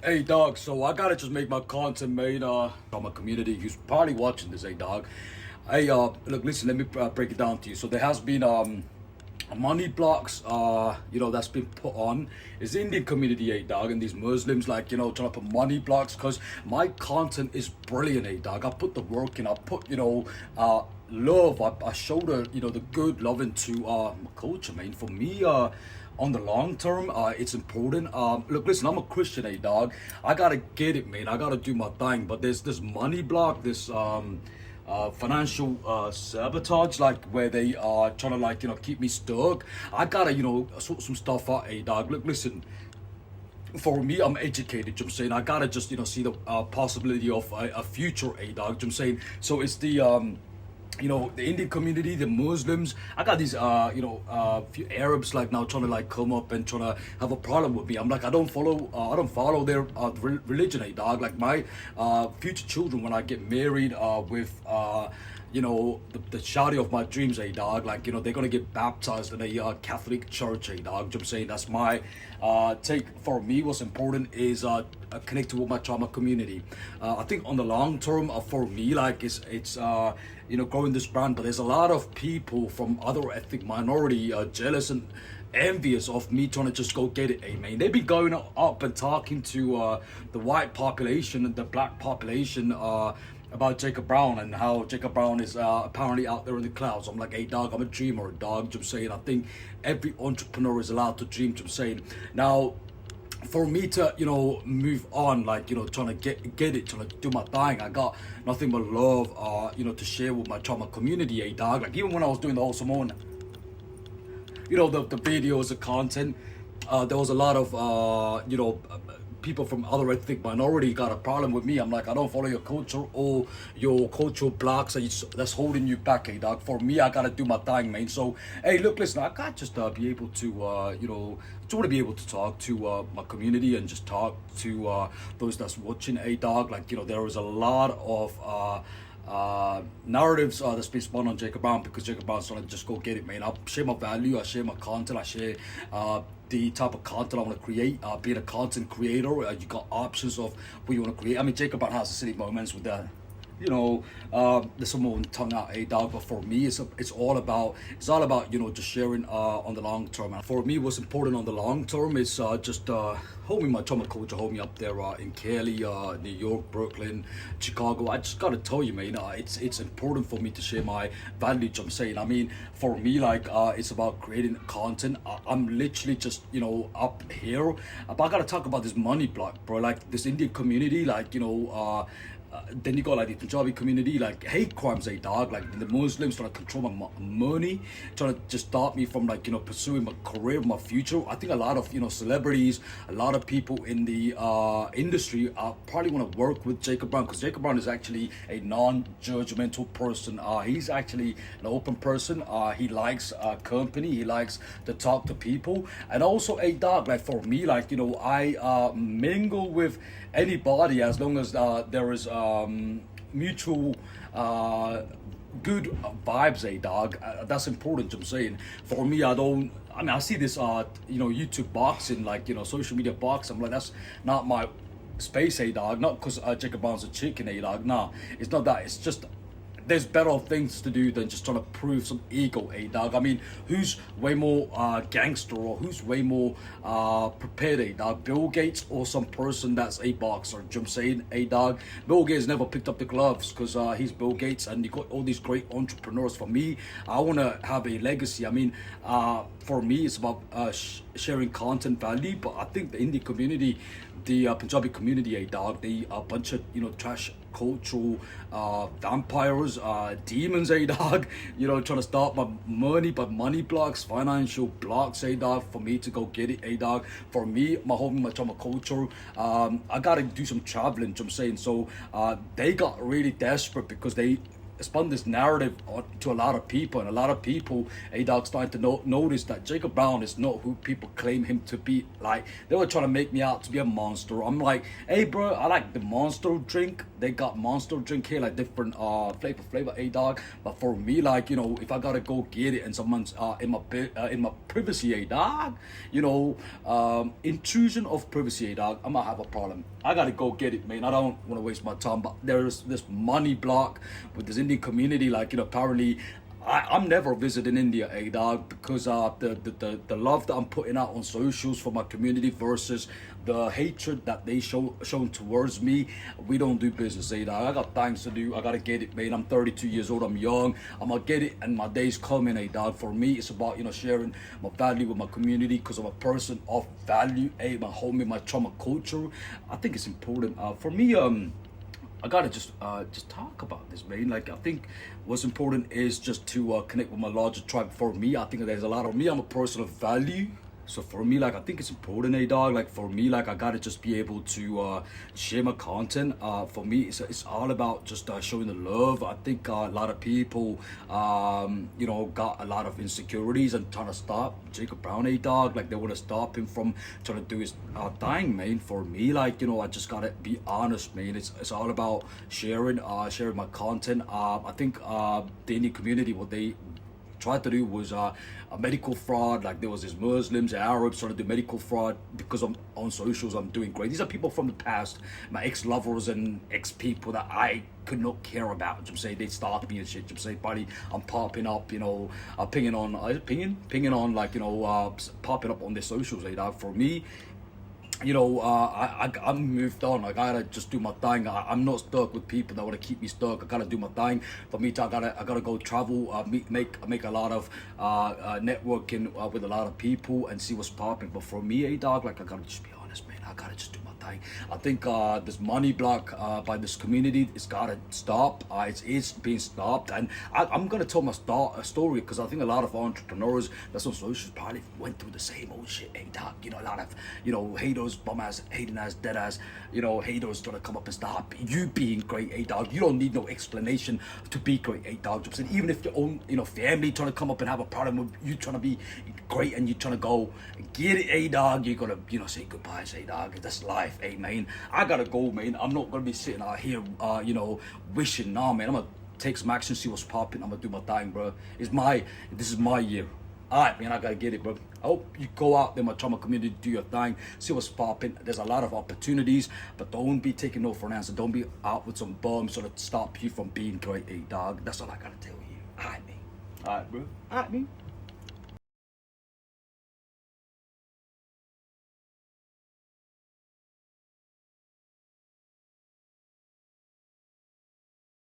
Hey dog, so I gotta just make my content made on my community who's probably watching this. Hey dog, hey look, listen, let me break it down to you. So there has been money blocks that's been put on is the Indian community, hey dog, and these Muslims like trying to put money blocks because my content is brilliant, hey dog. I put the work in, I put love. I show the good love into my culture, man. For me, on the long term, it's important. Look, listen, I'm a Christian, dog. I gotta get it, man. I gotta do my thing. But there's this money block, this financial sabotage, like where they are trying to keep me stuck. I gotta sort some stuff out, dog. Look, listen. For me, I'm educated. I'm saying I gotta just see the possibility of a future, dog. I'm saying so. It's the Indian community, the Muslims. I got these few Arabs like now trying to like come up and trying to have a problem with me. I'm like, I don't follow their religion, dog. Like my future children, when I get married with the shawty of my dreams, dog. Like they're gonna get baptized in a Catholic church, dog. I'm saying that's my take. For me, what's important is connected with my trauma community. I think on the long term, for me, like it's growing this brand. But there's a lot of people from other ethnic minority jealous and envious of me trying to just go get it, man. They've been going up and talking to the white population and the black population about Jacob Brown and how Jacob Brown is apparently out there in the clouds. I'm like, hey dog, I'm a dreamer, dog. I'm saying I think every entrepreneur is allowed to dream. I'm saying now, for me to move on, like trying to get it, trying to do my thing, I got nothing but love to share with my trauma community, dog. Like even when I was doing the whole Simone, the videos, the content, there was a lot of people from other ethnic minority got a problem with me. I'm like, I don't follow your culture or your cultural blocks that's holding you back, dog. For me, I gotta do my thing, man. So hey, look, listen, I gotta just be able to just want to be able to talk to my community and just talk to those that's watching, dog. Like there is a lot of narratives that's been spun on Jacob Brown because Jacob Brown's trying to just go get it, man. I share my value, I share my content, I share the type of content I want to create. Being a content creator, you got options of what you want to create. I mean, Jacob Brown has the silly moments with that. There's someone tongue out, dog. But for me, it's all about just sharing on the long term. And for me, what's important on the long term is just homie my trauma culture, homie up there in Cali, New York, Brooklyn, Chicago. I just gotta tell you, man, it's important for me to share my values. I'm saying, I mean, for me, like it's about creating content. I'm literally just up here, but I gotta talk about this money block, bro. Like this Indian community, like then you got like the Punjabi community, like hate crimes, dog. Like the Muslims trying to control my money, trying to just stop me from pursuing my career, my future. I think a lot of celebrities, a lot of people in the industry probably want to work with Jacob Brown because Jacob Brown is actually a non-judgmental person. He's actually an open person. He likes company. He likes to talk to people, and also a dog. Like for me, I mingle with anybody as long as there is mutual good vibes, dog. That's important. I'm saying for me, I see this YouTube boxing, social media boxing. I'm like, that's not my space, dog. Not because Jacob Brown's a chicken, dog. Nah, it's not that. It's just there's better things to do than just trying to prove some ego, dog. I mean, who's way more gangster or who's way more prepared, dog? Bill Gates or some person that's a boxer? You know what I'm saying, dog? Bill Gates never picked up the gloves because he's Bill Gates, and you got all these great entrepreneurs. For me, I want to have a legacy. I mean, for me, it's about sharing content value, but I think the indie community, the Punjabi community, dog, they a bunch of trash cultural vampires, demons, dog. Trying to stop my money, but money blocks, financial blocks, dog. For me to go get it, dog. For me, my trauma culture, I gotta do some traveling. I'm saying so. They got really desperate because they spun this narrative to a lot of people, and a lot of people, hey dog, starting to notice that Jacob Brown is not who people claim him to be. Like, they were trying to make me out to be a monster. I'm like, hey bro, I like the Monster drink. They got Monster drink here, like different flavor, hey dog. But for me, like, you know, if I gotta go get it and someone's in my privacy, hey dog, you know, intrusion of privacy, hey dog, I'm gonna have a problem. I gotta go get it, man. I don't want to waste my time. But there's this money block with this Indian community, like, you know, apparently I'm never visiting India, dog, because the love that I'm putting out on socials for my community versus the hatred that they shown towards me, we don't do business, dog. I got things to do. I gotta get it, man. I'm 32 years old. I'm young. I'm gonna get it, and my day's coming, dog. For me, it's about, you know, sharing my value with my community, because I'm a person of value, my homie, my trauma culture. I think it's important. For me, I gotta just talk about this, man. Like, I think what's important is just to connect with my larger tribe. For me, I think there's a lot of me. I'm a person of value. So for me, like, I think it's important, dog. Like, for me, like, I gotta just be able to share my content. For me, it's all about just showing the love. I think a lot of people, you know, got a lot of insecurities and trying to stop Jacob Brown, dog. Like, they want to stop him from trying to do his thing, man. For me, like, you know, I just gotta be honest, man. It's all about sharing my content. I think the Indian community, what they tried to do was a medical fraud. Like, there was these Muslims, Arabs trying to do medical fraud because I'm on socials. I'm doing great. These are people from the past, my ex-lovers and ex-people that I could not care about. I'm saying they stalked me and shit. I'm saying, buddy, I'm popping up, you know, pinging on, like, you know, popping up on their socials. For me, you know, I'm moved on. Like, I gotta just do my thing. I'm not stuck with people that want to keep me stuck. I gotta do my thing. For me, I gotta go travel, make a lot of networking with a lot of people and see what's popping. But for me, dog, like, I gotta just be honest, man. I gotta just do my thing. I think this money block by this community, it's gotta stop. It's being stopped, and I'm gonna tell my story, because I think a lot of entrepreneurs that's on socials probably went through the same old shit, dog. You know, a lot of, you know, haters, bum ass, hating ass, dead ass, you know, haters trying to come up and stop you being great, dog. You don't need no explanation to be great, dog. I'm saying, even if your own, you know, family trying to come up and have a problem with you trying to be great and you trying to go get it, dog, you gotta, you know, say goodbyes, dog. That's life, man. I gotta go, man. I'm not gonna be sitting out here, you know, wishing. Nah, man. I'm gonna take some action, see what's popping. I'm gonna do my thing, bro. This is my year. Alright, man, I gotta get it, bro. I hope you go out there, my trauma community, do your thing, see what's popping. There's a lot of opportunities, but don't be taking no for an answer. Don't be out with some bums so that stop you from being great, dog. That's all I gotta tell you. Alright, man. Alright, bro. Alright, man.